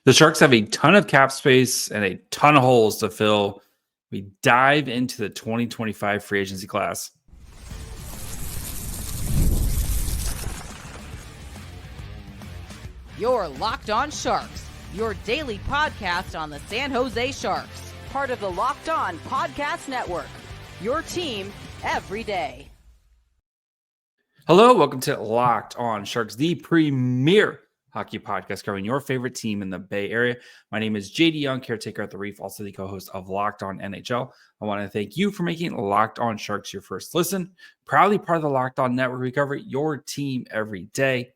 The Sharks have a ton of cap space and a ton of holes to fill. We dive into the 2025 free agency class. You're Locked On Sharks, your daily podcast on the San Jose Sharks, part of the Locked On Podcast Network, your team every day. Hello, welcome to Locked On Sharks, the premier hockey podcast covering your favorite team in the Bay Area. My name is JD Young, caretaker at the Reef, also the co-host of Locked On NHL. I want to thank you for making Locked On Sharks your first listen. Proudly part of the Locked On Network, we cover your team every day.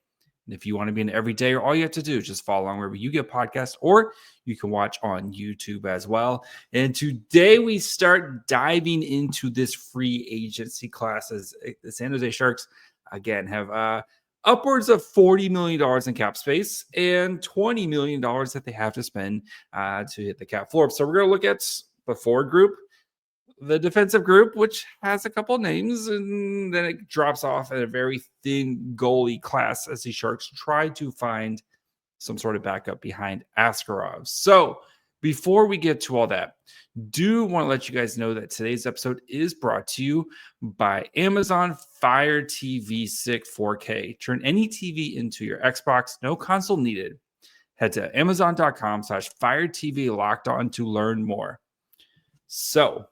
And if you want to be an everydayer, all you have to do is just follow along wherever you get podcasts, or you can watch on YouTube as well. And today we start diving into this free agency class as the San Jose Sharks, again, have upwards of $40 million in cap space and $20 million that they have to spend to hit the cap floor. So we're going to look at the forward group, the defensive group, which has a couple names, and then it drops off at a very thin goalie class as the Sharks try to find some sort of backup behind Askarov. So before we get to all that, do want to let you guys know that today's episode is brought to you by Amazon Fire TV Stick 4K. Turn any TV into your Xbox, no console needed. Head to amazon.com/Fire TV Locked On to learn more. So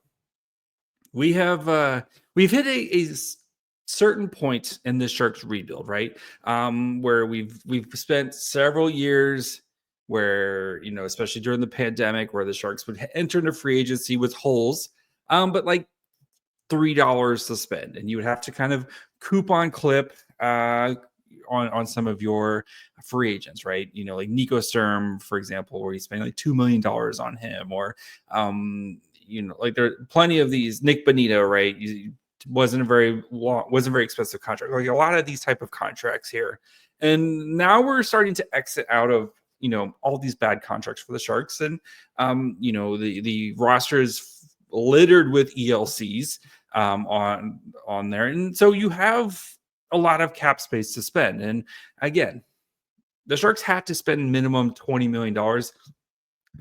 we've hit a certain point in the Sharks rebuild, right? Where we've spent several years where, especially during the pandemic, where the Sharks would enter into free agency with holes, but like $3 to spend, and you would have to kind of coupon clip on some of your free agents, right? Like Nico Sturm, for example, where you spend like $2 million on him, or like there are plenty of these. Nick Bonito, right? Wasn't a very expensive contract. Like a lot of these type of contracts here, and now we're starting to exit out of all these bad contracts for the Sharks, and the roster is littered with ELCs on there, and so you have a lot of cap space to spend. And again, the Sharks had to spend minimum $20 million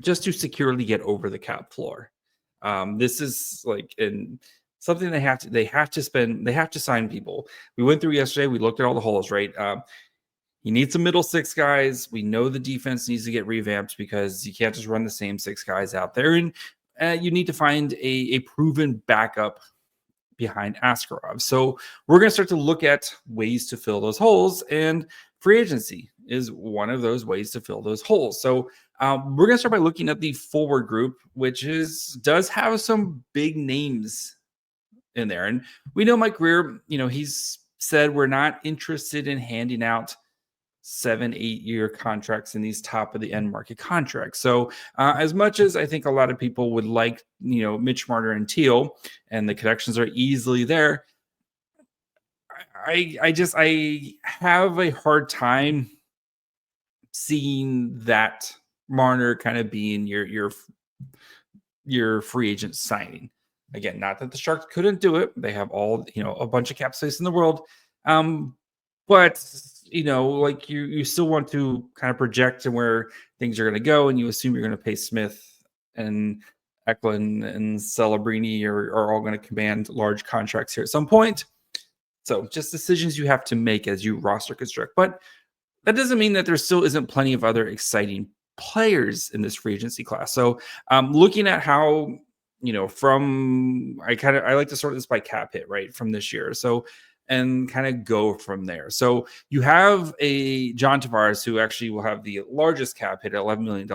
just to securely get over the cap floor. This is like something they have to spend. They have to sign people. We went through yesterday. We looked at all the holes, right? You need some middle six guys. We know the defense needs to get revamped because you can't just run the same six guys out there. And you need to find a proven backup behind Askarov. So we're going to start to look at ways to fill those holes, and free agency is one of those ways to fill those holes. So we're going to start by looking at the forward group, which does have some big names in there. And we know Mike Greer, he's said we're not interested in handing out 7-8 year contracts in these top of the end market contracts. So as much as I think a lot of people would like, Mitch Marner and Teal, and the connections are easily there, I have a hard time seeing that Marner kind of being your free agent signing. Again, not that the Sharks couldn't do it. They have all, a bunch of cap space in the world. But like you still want to kind of project to where things are going to go, and you assume you're going to pay Smith and Ekblad and Celebrini are all going to command large contracts here at some point. So just decisions you have to make as you roster construct. But that doesn't mean that there still isn't plenty of other exciting players in this free agency class. So looking at how, I like to sort this by cap hit, right, from this year. So, and kind of go from there. So you have a John Tavares who actually will have the largest cap hit at $11 million.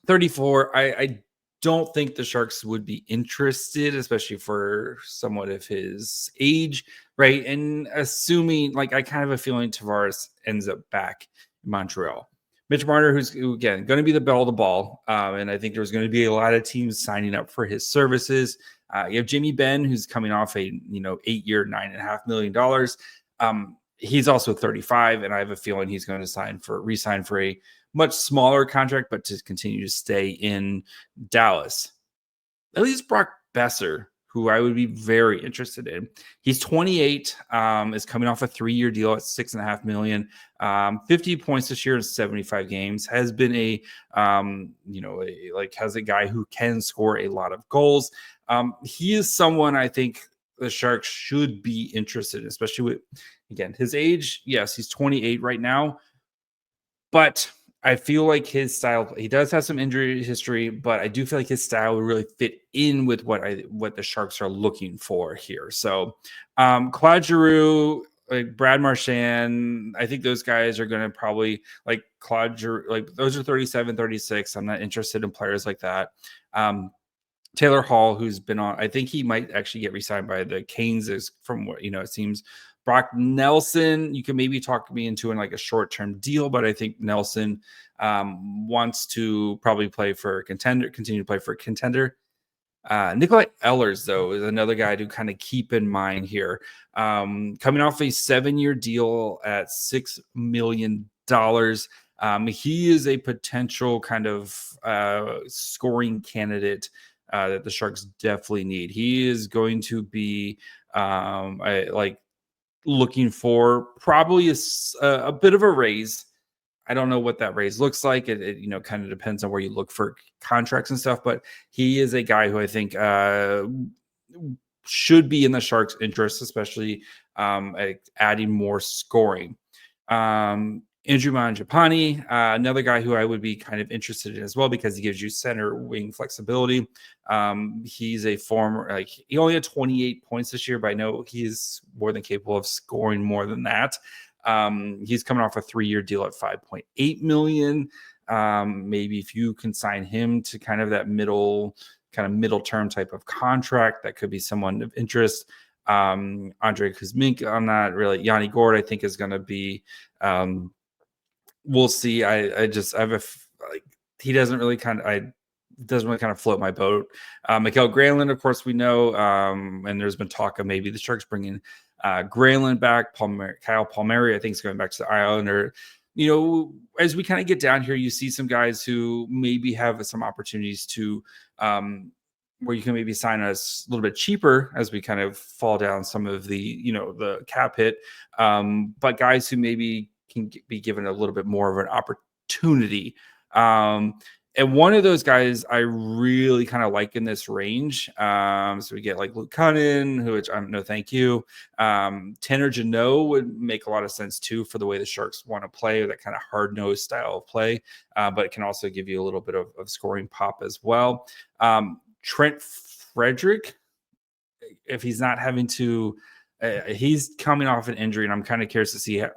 34. I don't think the Sharks would be interested, especially for somewhat of his age, right? And assuming, I kind of have a feeling Tavares ends up back in Montreal. Mitch Marner, who's again going to be the belle of the ball, and I think there's going to be a lot of teams signing up for his services. You have Jamie Benn, who's coming off a 8-year, $9.5 million. He's also 35, and I have a feeling he's going to re-sign for a much smaller contract, but to continue to stay in Dallas. At least Brock Boeser, who I would be very interested in. He's 28, is coming off a 3-year deal at $6.5 million, 50 points this year in 75 games. Has been has a guy who can score a lot of goals. He is someone I think the Sharks should be interested in, especially with, again, his age. Yes, he's 28 right now, but I feel like his style, he does have some injury history, but I do feel like his style would really fit in with what the Sharks are looking for here. So Claude Giroux, like Brad Marchand, I think those guys are going to probably, like Claude Giroux, like those are 37, 36. I'm not interested in players like that. Taylor Hall, who's been on, I think he might actually get re-signed by the Canes, is from what, it seems. Brock Nelson, you can maybe talk me into in like a short-term deal, but I think Nelson wants to probably play for a contender, continue to play for a contender. Nikolai Ehlers, though, is another guy to kind of keep in mind here. Coming off a 7-year deal at $6 million. He is a potential kind of scoring candidate that the Sharks definitely need. He is going to be looking for probably a bit of a raise. I don't know what that raise looks like. It kind of depends on where you look for contracts and stuff, but he is a guy who I think should be in the Sharks' interest, especially adding more scoring. Andrew Mangiapane, another guy who I would be kind of interested in as well because he gives you center wing flexibility. He's a former, he only had 28 points this year, but I know he's more than capable of scoring more than that. He's coming off a 3-year deal at $5.8 million. Maybe if you can sign him to kind of that middle term type of contract, that could be someone of interest. Andre Kuzmink, I'm not really. Yanni Gourde, I think, is going to be. We'll see. He doesn't really kind of float my boat. Mikael Granlund, of course, we know, and there's been talk of maybe the Sharks bringing Granlund back. Kyle Palmieri, I think, is going back to the Islander. As we kind of get down here, you see some guys who maybe have some opportunities to where you can maybe sign us a little bit cheaper as we kind of fall down some of the, the cap hit. But guys who maybe can be given a little bit more of an opportunity. And one of those guys I really kind of like in this range. So we get like Luke Cunnin, which I'm no thank you. Tanner Jeannot would make a lot of sense too for the way the Sharks want to play, that kind of hard-nosed style of play. But it can also give you a little bit of scoring pop as well. Trent Frederick, if he's not having to, he's coming off an injury, and I'm kind of curious to see how,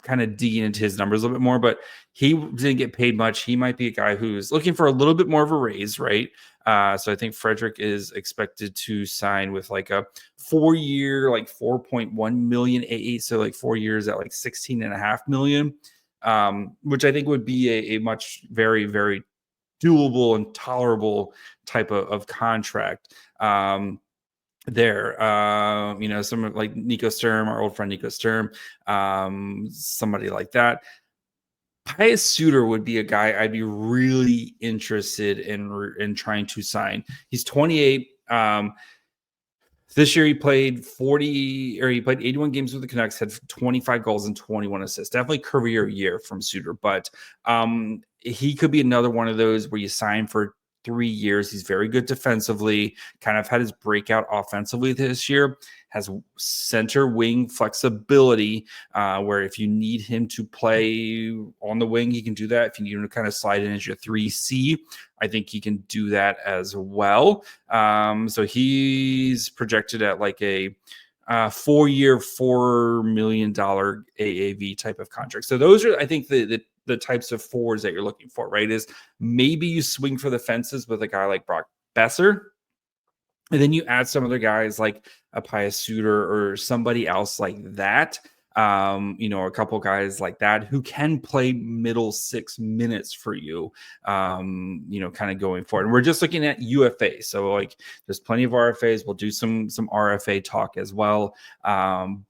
kind of digging into his numbers a little bit more, but he didn't get paid much. He might be a guy who's looking for a little bit more of a raise, right? So I think Frederick is expected to sign with like a 4-year, like $4.1 million AA. So like 4 years at like $16.5 million, which I think would be a much very, very doable and tolerable type of contract. There, someone like Nico Sturm, our old friend Nico Sturm, somebody like that. Pius Suter would be a guy I'd be really interested in trying to sign. He's 28. This year he played 81 games with the Canucks, had 25 goals and 21 assists. Definitely career year from Suter, but he could be another one of those where you sign for 3 years. He's very good defensively, kind of had his breakout offensively this year, has center wing flexibility, where if you need him to play on the wing, he can do that. If you need him to kind of slide in as your 3C, I think he can do that as well. So he's projected at like a 4-year, $4 million AAV type of contract. So those are, I think, the types of forwards that you're looking for, right? Is maybe you swing for the fences with a guy like Brock Boeser, and then you add some other guys like a Pius Suter or somebody else like that. A couple guys like that who can play middle 6 minutes for you, kind of going forward. And we're just looking at UFA. So like there's plenty of RFAs. We'll do some RFA talk as well. And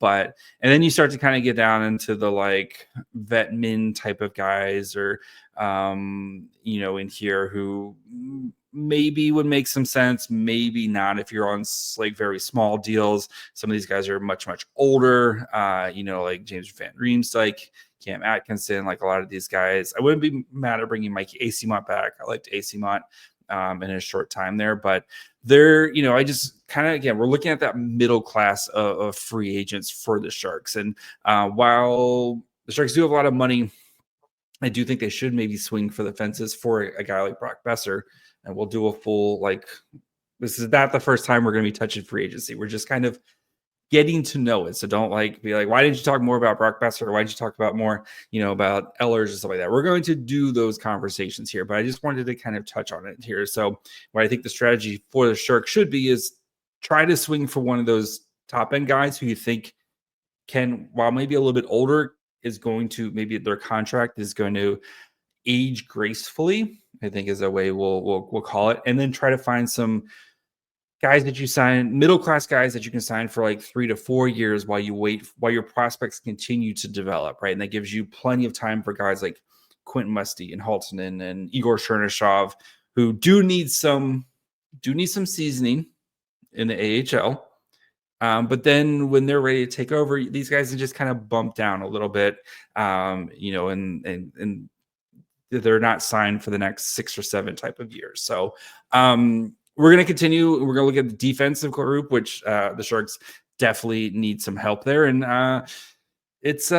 then you start to kind of get down into the like vet min type of guys or, in here who maybe would make some sense, maybe not if you're on like very small deals. Some of these guys are much, much older, like James Van Riemsdyk, Cam Atkinson, like a lot of these guys. I wouldn't be mad at bringing Mike Acemont back. I liked Acemont in his short time there, but they're, I just kind of, again, we're looking at that middle class of free agents for the Sharks. And while the Sharks do have a lot of money, I do think they should maybe swing for the fences for a guy like Brock Boeser. And we'll do a full, this is not the first time we're going to be touching free agency. We're just kind of getting to know it. So don't be like, why didn't you talk more about Brock Boeser? Or why did you talk about more, about Ehlers and stuff like that? We're going to do those conversations here, but I just wanted to kind of touch on it here. So what I think the strategy for the Sharks should be is try to swing for one of those top end guys who you think can, while maybe a little bit older, is going to, maybe their contract is going to age gracefully, I think is a way we'll call it. And then try to find some guys that you sign, middle-class guys that you can sign for like 3 to 4 years while you wait, while your prospects continue to develop, right? And that gives you plenty of time for guys like Quentin Musty and Haltonen and Igor Chernyshov, who do need some seasoning in the AHL. But then when they're ready to take over, these guys can just kind of bump down a little bit, and they're not signed for the next 6 or 7 type of years. So we're going to continue. We're going to look at the defensive group, which the Sharks definitely need some help there. And it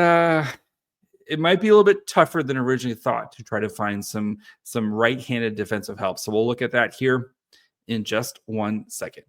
might be a little bit tougher than originally thought to try to find some right-handed defensive help. So we'll look at that here in just 1 second.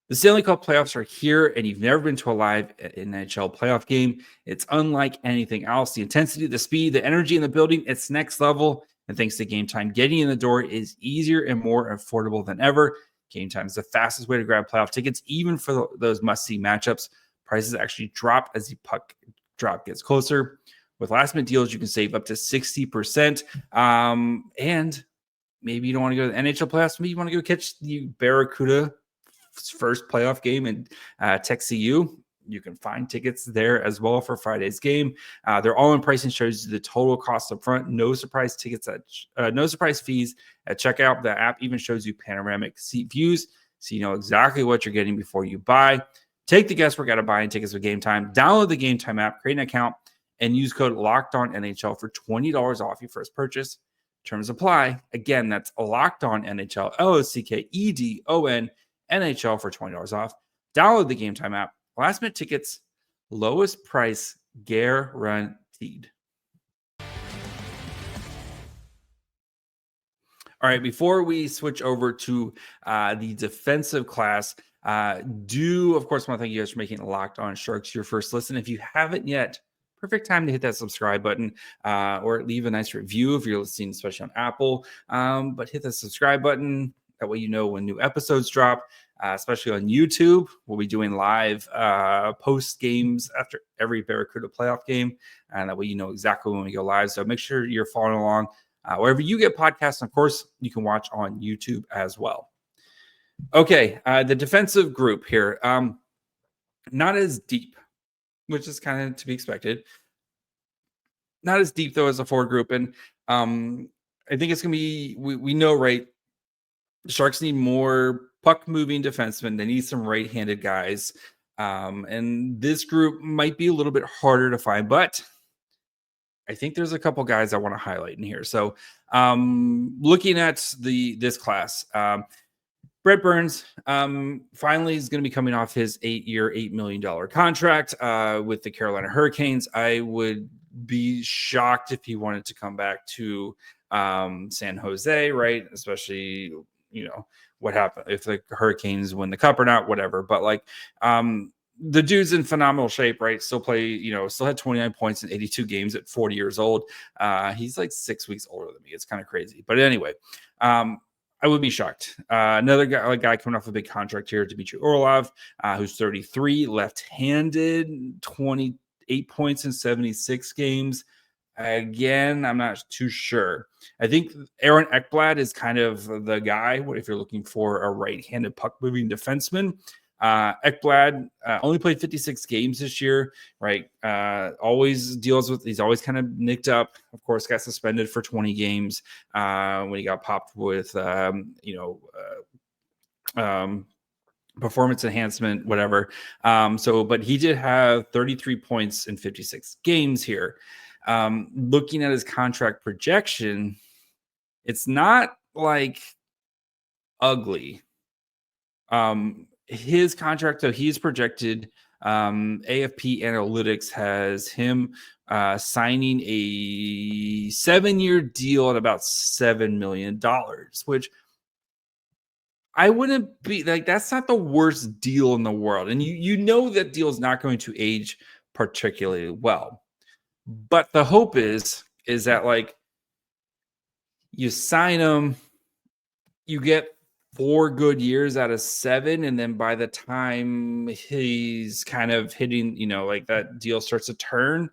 The Stanley Cup playoffs are here, and you've never been to a live NHL playoff game. It's unlike anything else. The intensity, the speed, the energy in the building, it's next level. And thanks to Game Time, getting in the door is easier and more affordable than ever. Game Time is the fastest way to grab playoff tickets, even for those must-see matchups. Prices actually drop as the puck drop gets closer. With last-minute deals, you can save up to 60%. And maybe you don't want to go to the NHL playoffs. Maybe you want to go catch the Barracuda first playoff game in Tech CU. You can find tickets there as well for Friday's game. They're all in pricing, shows you the total cost up front. No surprise tickets no surprise fees at checkout. The app even shows you panoramic seat views, so you know exactly what you're getting before you buy. Take the guesswork out of buying tickets with Game Time. Download the Game Time app, create an account, and use code LOCKEDONNHL for $20 off your first purchase. Terms apply. Again, that's LOCKEDONNHL, LOCKEDON NHL for $20 off. Download the Game Time app. Last minute tickets, lowest price guaranteed. All right, before we switch over to the defensive class, of course want to thank you guys for making Locked On Sharks your first listen. If you haven't yet, perfect time to hit that subscribe button or leave a nice review if you're listening, especially on Apple. But hit the subscribe button. That way you know when new episodes drop, especially on YouTube. We'll be doing live post games after every Barracuda playoff game. And that way you know exactly when we go live. So make sure you're following along wherever you get podcasts. Of course, you can watch on YouTube as well. Okay, the defensive group here. Not as deep, which is kind of to be expected. Not as deep, though, as a forward group. And I think it's going to be, we know, right, the Sharks need more puck-moving defensemen. They need some right-handed guys. And this group might be a little bit harder to find, but I think there's a couple guys I want to highlight in here. So looking at this class, Brett Burns finally is going to be coming off his 8-year, $8 million contract with the Carolina Hurricanes. I would be shocked if he wanted to come back to San Jose, right? Especially, what happened if the Hurricanes win the cup or not, whatever. But the dude's in phenomenal shape, right? Still had 29 points in 82 games at 40 years old. He's like 6 weeks older than me. It's kind of crazy. But anyway, I would be shocked. Another guy coming off a big contract here, Dmitry Orlov, who's 33, left-handed, 28 points in 76 games. Again, I'm not too sure. I think Aaron Ekblad is kind of the guy if you're looking for a right-handed puck-moving defenseman. Ekblad only played 56 games this year, right? He's always kind of nicked up. Of course, got suspended for 20 games when he got popped with, performance enhancement, whatever. But he did have 33 points in 56 games here. Looking at his contract projection, it's not like ugly. His contract, though, he's projected, AFP Analytics has him signing a 7-year deal at about $7 million, which I wouldn't be like, that's not the worst deal in the world. And you know that deal is not going to age particularly well. But the hope is that, like, you sign him, you get 4 good years out of 7, and then by the time he's kind of hitting, like that deal starts to turn,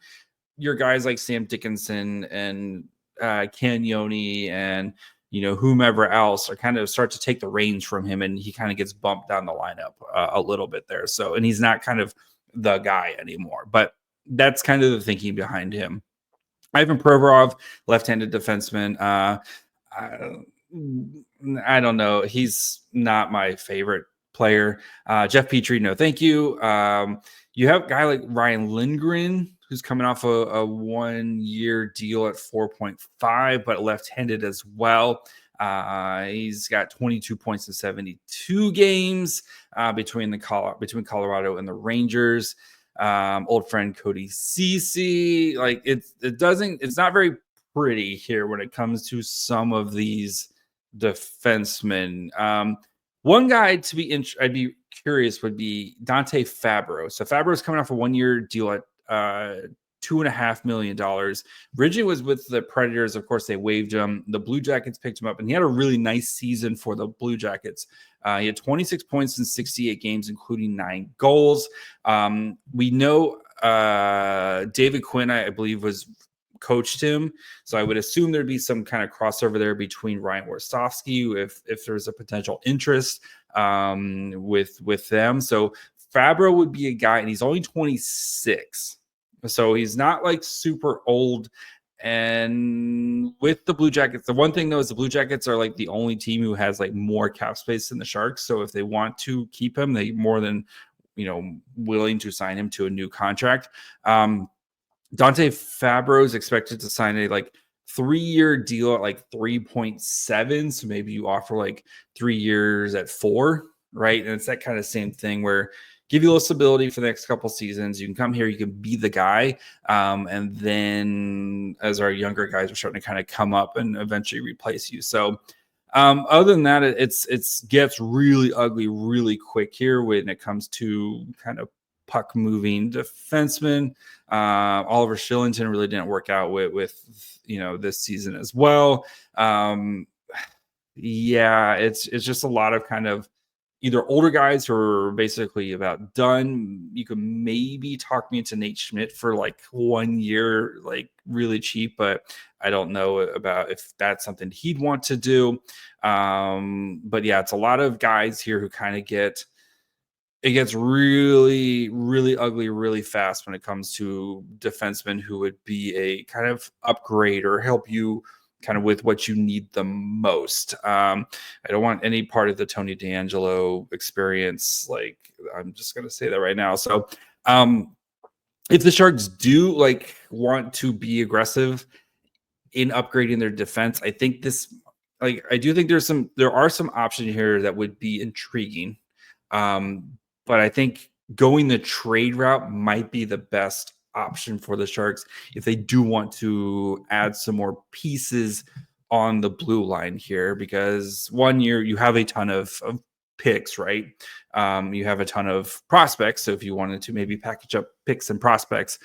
your guys like Sam Dickinson and Canyoni and whomever else are kind of start to take the reins from him, and he kind of gets bumped down the lineup a little bit there. So, and he's not kind of the guy anymore, but that's kind of the thinking behind him. Ivan Provorov, left-handed defenseman. I don't know. He's not my favorite player. Jeff Petrie, no, thank you. You have a guy like Ryan Lindgren, who's coming off a 1-year deal at 4.5, but left-handed as well. He's got 22 points in 72 games between Colorado and the Rangers. Old friend Cody Ceci. Like it's not very pretty here when it comes to some of these defensemen. One guy I'd be curious would be Dante Fabro. So Fabro's coming off a 1-year deal at $2.5 million. Originally was with the Predators. Of course, they waived him. The Blue Jackets picked him up, and he had a really nice season for the Blue Jackets. He had 26 points in 68 games, including 9 goals. We know David Quinn, I believe, coached him, so I would assume there'd be some kind of crossover there between Ryan Warsofsky if there's a potential interest with them. So Fabro would be a guy, and he's only 26, so he's not like super old. And with the Blue Jackets, the one thing though is the Blue Jackets are like the only team who has like more cap space than the Sharks. So if they want to keep him, they more than willing to sign him to a new contract. Dante Fabro is expected to sign a 3-year deal at 3.7. So maybe you offer 3 years at 4, right? And it's that kind of same thing where give you a little stability for the next couple seasons. You can come here, you can be the guy. And then as our younger guys are starting to kind of come up and eventually replace you. So other than that, it gets really ugly really quick here when it comes to kind of puck moving defenseman. Oliver Shillington really didn't work out with this season as well. It's just a lot of kind of either older guys who are basically about done. You could maybe talk me into Nate Schmidt for 1 year, really cheap, but I don't know about if that's something he'd want to do. But yeah, it's a lot of guys here who kind of it gets really, really ugly really fast when it comes to defensemen who would be a kind of upgrade or help you kind of with what you need the most. I don't want any part of the Tony DeAngelo experience. I'm just going to say that right now. So if the Sharks do want to be aggressive in upgrading their defense, I think I do think there are some options here that would be intriguing. But I think going the trade route might be the best option for the Sharks if they do want to add some more pieces on the blue line here, because 1 year you have a ton of picks, right? You have a ton of prospects. So if you wanted to maybe package up picks and prospects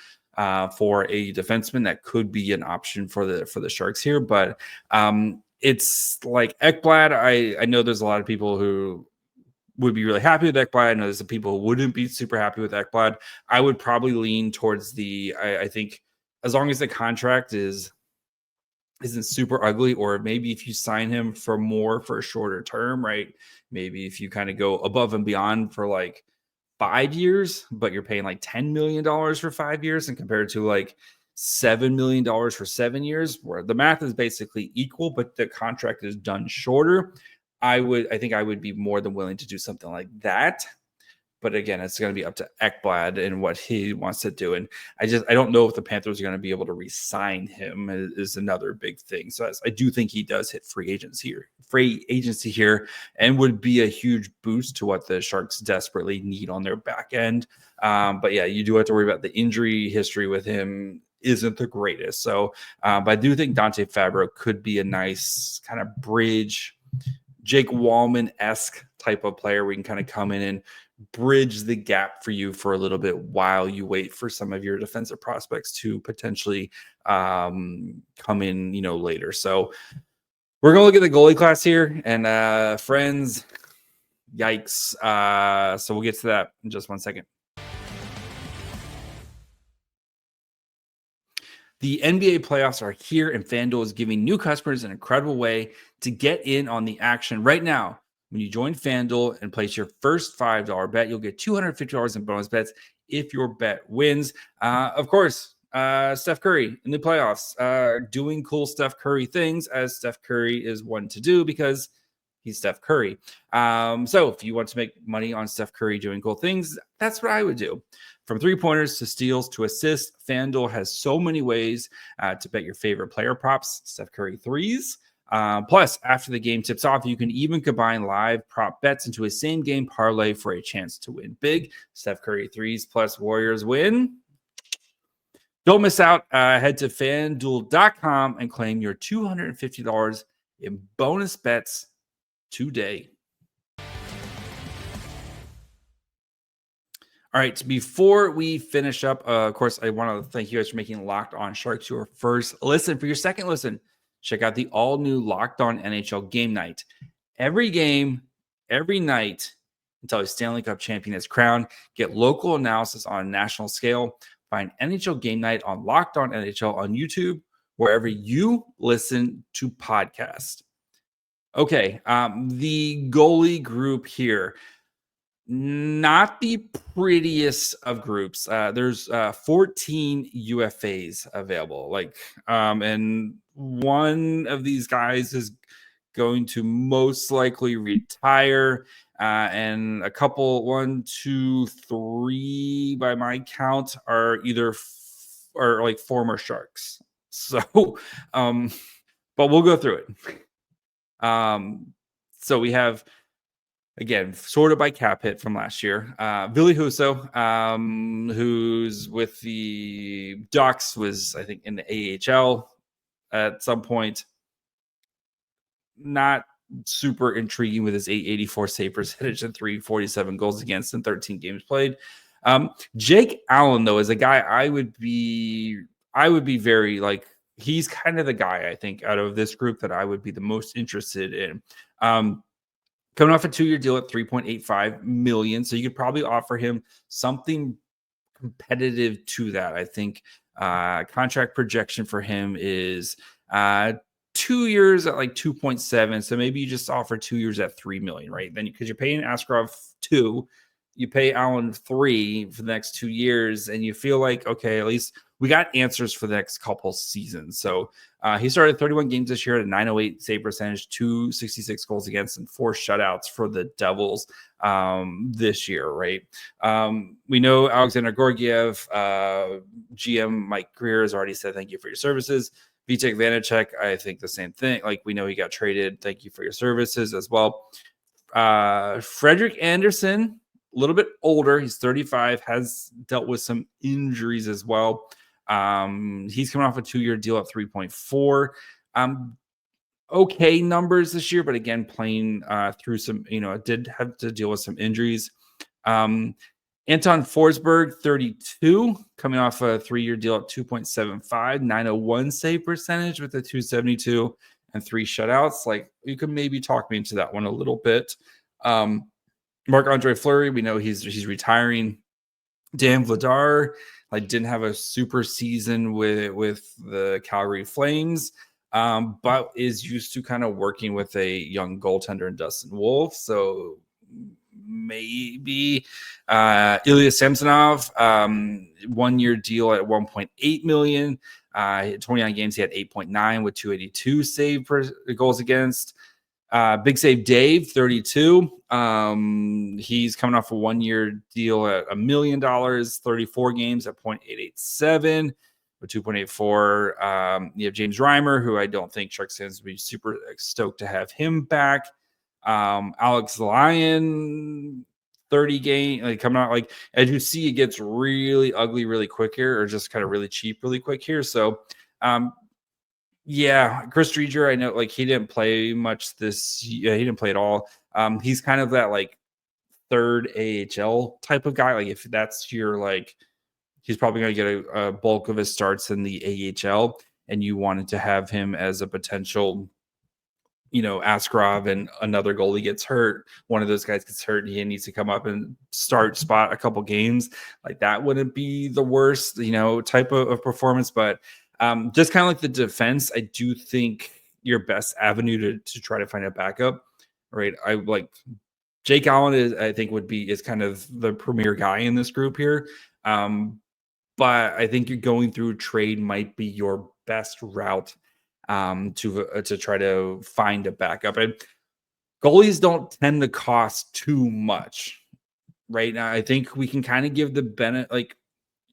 for a defenseman, that could be an option for the Sharks here. But it's like Ekblad. I know there's a lot of people who would be really happy with Ekblad. I know there's some people who wouldn't be super happy with Ekblad. I would probably lean towards I think as long as the contract isn't super ugly, or maybe if you sign him for a shorter term, right? Maybe if you kind of go above and beyond for 5 years, but you're paying like $10 million for 5 years, and compared to like $7 million for 7 years, where the math is basically equal, but the contract is done shorter. I think I would be more than willing to do something like that. But again, it's going to be up to Ekblad and what he wants to do. And I don't know if the Panthers are going to be able to re-sign him is another big thing. So I do think he does hit free agency here, and would be a huge boost to what the Sharks desperately need on their back end. But yeah, you do have to worry about the injury history with him isn't the greatest. So, but I do think Dante Fabro could be a nice kind of bridge, Jake Wallman-esque type of player. We can kind of come in and bridge the gap for you for a little bit while you wait for some of your defensive prospects to potentially come in, later. So we're going to look at the goalie class here, and friends, yikes. So we'll get to that in just 1 second. The NBA playoffs are here, and FanDuel is giving new customers an incredible way to get in on the action right now. When you join FanDuel and place your first $5 bet, you'll get $250 in bonus bets if your bet wins. Of course, Steph Curry in the playoffs, doing cool Steph Curry things, as Steph Curry is one to do because he's Steph Curry. So if you want to make money on Steph Curry doing cool things, that's what I would do. From three-pointers to steals to assists, FanDuel has so many ways to bet your favorite player props, Steph Curry threes. Plus, after the game tips off, you can even combine live prop bets into a same-game parlay for a chance to win big. Steph Curry threes plus Warriors win. Don't miss out. Head to FanDuel.com and claim your $250 in bonus bets today. All right, before we finish up, of course, I want to thank you guys for making Locked On Sharks your first listen. For your second listen, check out the all-new Locked On NHL Game Night. Every game, every night, until a Stanley Cup champion is crowned. Get local analysis on a national scale. Find NHL Game Night on Locked On NHL on YouTube, wherever you listen to podcasts. Okay, the goalie group here. Not the prettiest of groups. There's 14 UFAs available. And one of these guys is going to most likely retire. And a couple, 1, 2, 3, by my count, are either like former Sharks. So, but we'll go through it. So we have, again, sorted by cap hit from last year. Ville Husso, who's with the Ducks, was, I think, in the AHL at some point. Not super intriguing with his .884 save percentage and 347 goals against in 13 games played. Jake Allen, though, is a guy I would be very, like, he's kind of the guy, I think, out of this group that I would be the most interested in. Coming off a 2-year deal at $3.85 million. So you could probably offer him something competitive to that. I think contract projection for him is 2 years at like 2.7. So maybe you just offer 2 years at $3 million, right? Then because you're paying Askarov 2, you pay Allen 3 for the next 2 years, and you feel like, okay, at least we got answers for the next couple seasons. So he started 31 games this year at a .908 save percentage, 266 goals against, and 4 shutouts for the Devils this year, right? We know Alexander Georgiev, GM Mike Greer has already said thank you for your services. Vitek Vanacek, I think the same thing. Like, we know he got traded. Thank you for your services as well. Frederick Anderson, a little bit older. He's 35, has dealt with some injuries as well. He's coming off a 2-year deal at 3.4. Okay numbers this year, but again, playing through some, did have to deal with some injuries. Anton Forsberg, 32, coming off a 3-year deal at 2.75, 901 save percentage with a 272 and 3 shutouts. Like, you could maybe talk me into that one a little bit. Marc-Andre Fleury, we know he's retiring. Dan Vladar, didn't have a super season with the Calgary Flames, but is used to kind of working with a young goaltender in Dustin Wolf. So maybe. Ilya Samsonov, 1 year deal at $1.8 million. 29 games, he had 8.9 with 282 save per goals against. Big Save Dave, 32. He's coming off a 1 year deal at $1 million, 34 games at 0.887 with 2.84. You have James Reimer, who I don't think Sharks fans would be super stoked to have him back. Alex Lyon, 30 game, coming out, as you see, it gets really ugly really quick here, or just kind of really cheap really quick here. So yeah, Chris Drieger, I know he didn't play much this year. He didn't play at all. He's kind of that third AHL type of guy. If that's your he's probably going to get a bulk of his starts in the AHL, and you wanted to have him as a potential, Askarov and another goalie gets hurt. One of those guys gets hurt. He needs to come up and spot a couple games. That wouldn't be the worst, type of performance. But just kind of like the defense, I do think your best avenue to try to find a backup, right? Jake Allen is kind of the premier guy in this group here. But I think you're going through trade might be your best route to try to find a backup. And goalies don't tend to cost too much right now. I think we can kind of give the benefit,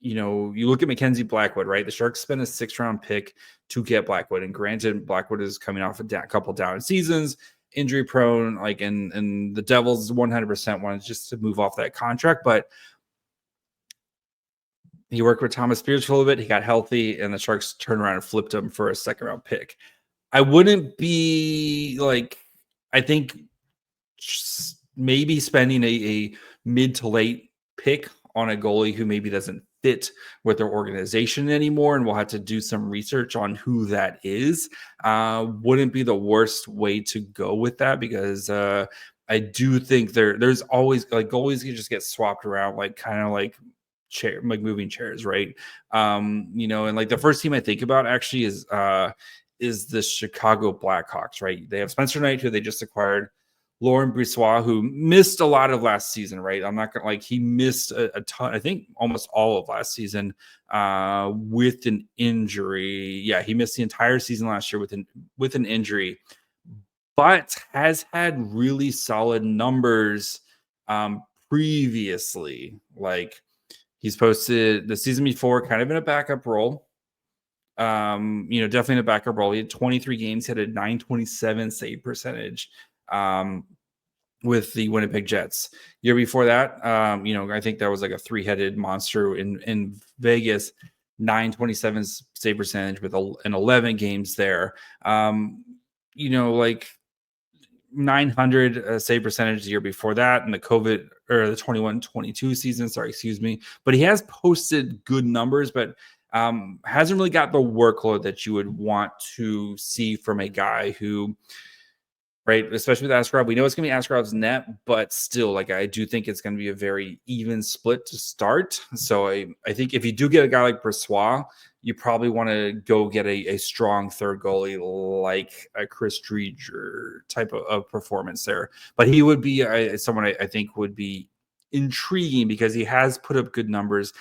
you look at Mackenzie Blackwood, right? The Sharks spent a 6th round pick to get Blackwood. And granted, Blackwood is coming off a couple down seasons, injury prone, and the Devils 100% wanted just to move off that contract. But he worked with Thomas Spears for a little bit. He got healthy, and the Sharks turned around and flipped him for a 2nd round pick. I wouldn't be I think maybe spending a mid to late pick on a goalie who maybe doesn't fit with their organization anymore, and we'll have to do some research on who that is. Wouldn't be the worst way to go with that, because I do think there's always goalies can just get swapped around, moving chairs, right? And the first team I think about actually is the Chicago Blackhawks, right? They have Spencer Knight, who they just acquired, Laurent Brisebois, who missed a lot of last season, right? I'm not gonna he missed a ton, I think almost all of last season with an injury. Yeah, he missed the entire season last year with an injury, but has had really solid numbers previously. He's posted the season before kind of in a backup role. Definitely in a backup role. He had 23 games, he had a .927 save percentage with the Winnipeg Jets. Year before that, I think that was a 3-headed monster in Vegas. .927 save percentage with an 11 games there. 900 save percentage the year before that, in the COVID or the 21-22 season. But he has posted good numbers, but hasn't really got the workload that you would want to see from a guy who, right, especially with Askarov. We know it's going to be Askarov's net, but still, I do think it's going to be a very even split to start. So I think if you do get a guy like Brisebois, you probably want to go get a strong third goalie like a Chris Drieger type of performance there. But he would be someone I think would be intriguing, because he has put up good numbers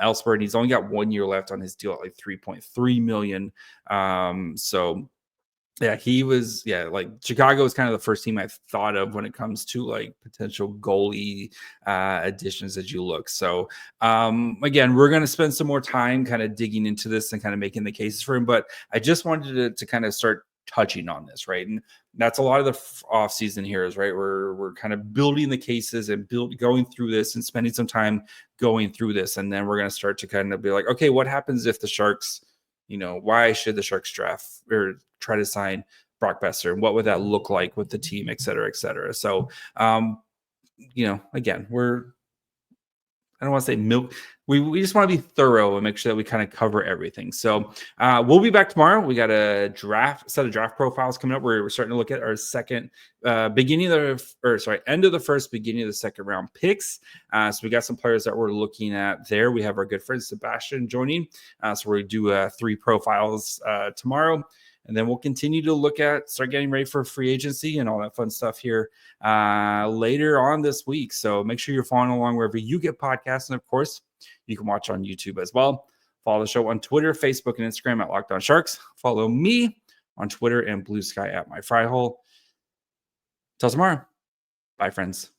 elsewhere, and he's only got 1 year left on his deal at $3.3 million. So yeah, he was, Chicago is kind of the first team I thought of when it comes to potential goalie additions as you look. So again, we're going to spend some more time kind of digging into this and kind of making the cases for him, but I just wanted to kind of start touching on this, right? And that's a lot of the off season here is, right, we're kind of building the cases and going through this and spending some time going through this. And then we're going to start to kind of be like, okay, what happens if the Sharks, why should the Sharks draft or try to sign Brock Boeser, and what would that look like with the team, et cetera, et cetera. So, again, I don't want to say milk. We just want to be thorough and make sure that we kind of cover everything. So we'll be back tomorrow. We got a set of draft profiles coming up. We're starting to look at our second end of the first, beginning of the second round picks. So we got some players that we're looking at there. We have our good friend Sebastian joining. So we're going to do 3 profiles tomorrow. And then we'll continue to start getting ready for free agency and all that fun stuff here later on this week. So make sure you're following along wherever you get podcasts. And of course, you can watch on YouTube as well. Follow the show on Twitter, Facebook, and Instagram at Locked On Sharks. Follow me on Twitter and Blue Sky at My Fry Hole. Till tomorrow. Bye, friends.